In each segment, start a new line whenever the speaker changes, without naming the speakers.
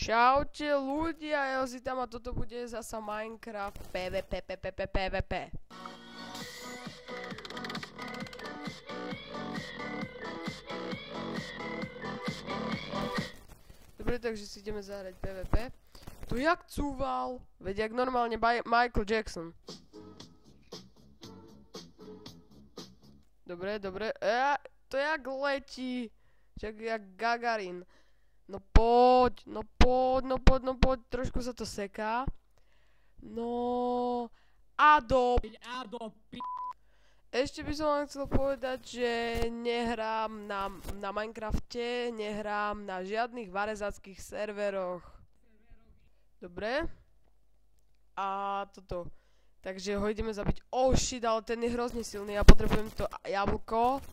Čaute ľudia, ja si tam a toto bude zasa Minecraft PvP. Dobre, takže si ideme zahrať PvP. To jak cúval, veď jak normálne Michael Jackson. Dobre, to jak letí, jak Gagarin. No poď, trošku sa to seká. No, ešte by som vám chcel povedať, že nehrám na Minecrafte, nehrám na žiadnych varezáckých serveroch. Dobre. A toto. Takže ho ideme zabiť. Oh shit, ale ten je hrozne silný, ja potrebujem to jablko.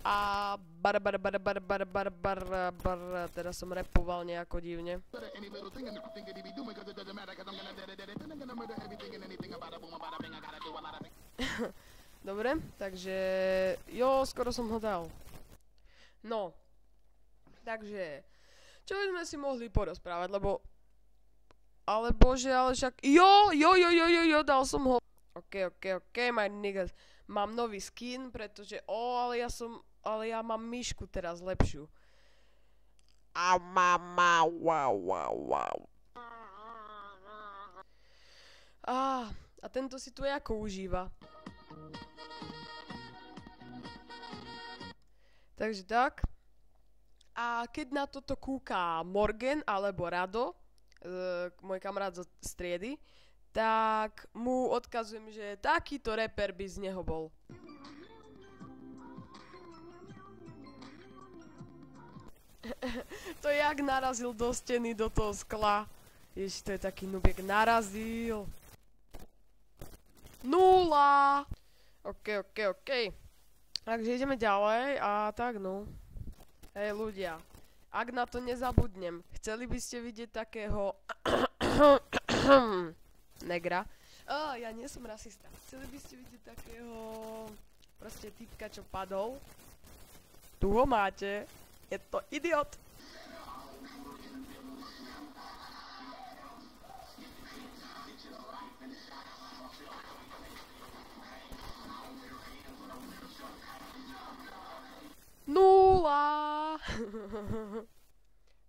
A teraz som rapoval nejako divne. Dobre, takže skoro som ho dal. No, takže čo by sme si mohli porozprávať, lebo ale bože, ale však dal som ho. Ok, my niggas. Mám nový skin, pretože ale ja mám myšku teraz lepšiu. A tento si tu ako užíva. Takže tak. A keď na toto kúka Morgan alebo Rado, môj kamarát zo striedy, tak mu odkazujem, že takýto rapper by z neho bol. To jak narazil do steny, do toho skla. Ježiš, to je taký nubiek. Narazil. 0. Ok. Takže ideme ďalej a tak no. Hej ľudia, ak na to nezabudnem, chceli by ste vidieť takého negra? Ja nie som rasista. Chceli by ste vidieť takého proste typka, čo padol? Tu ho máte. Je to idiot. Nula.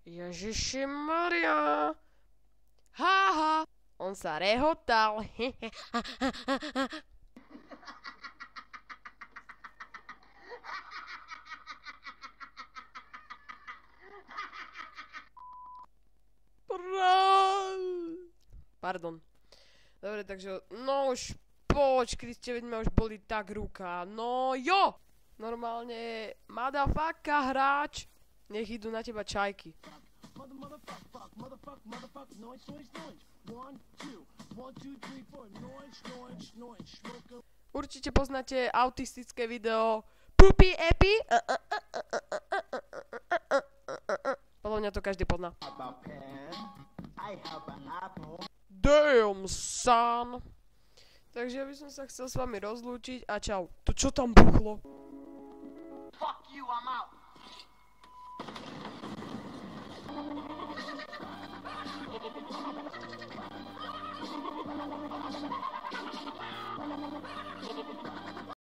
Ježišimaria. Haha. On sa rehotal. Pardon. Dobre, takže, no už počkri ste, veď ma už boli tak ruka. No jo! Normálne, motherfucker hráč. Nech idú na teba čajky. Určite poznáte autistické video Poopy Epi. Podľa mňa to každý pozná. Damn, son. Takže ja by som sa chcel s vami rozlúčiť a čau. To čo tam buchlo?
Fuck you, I'm out.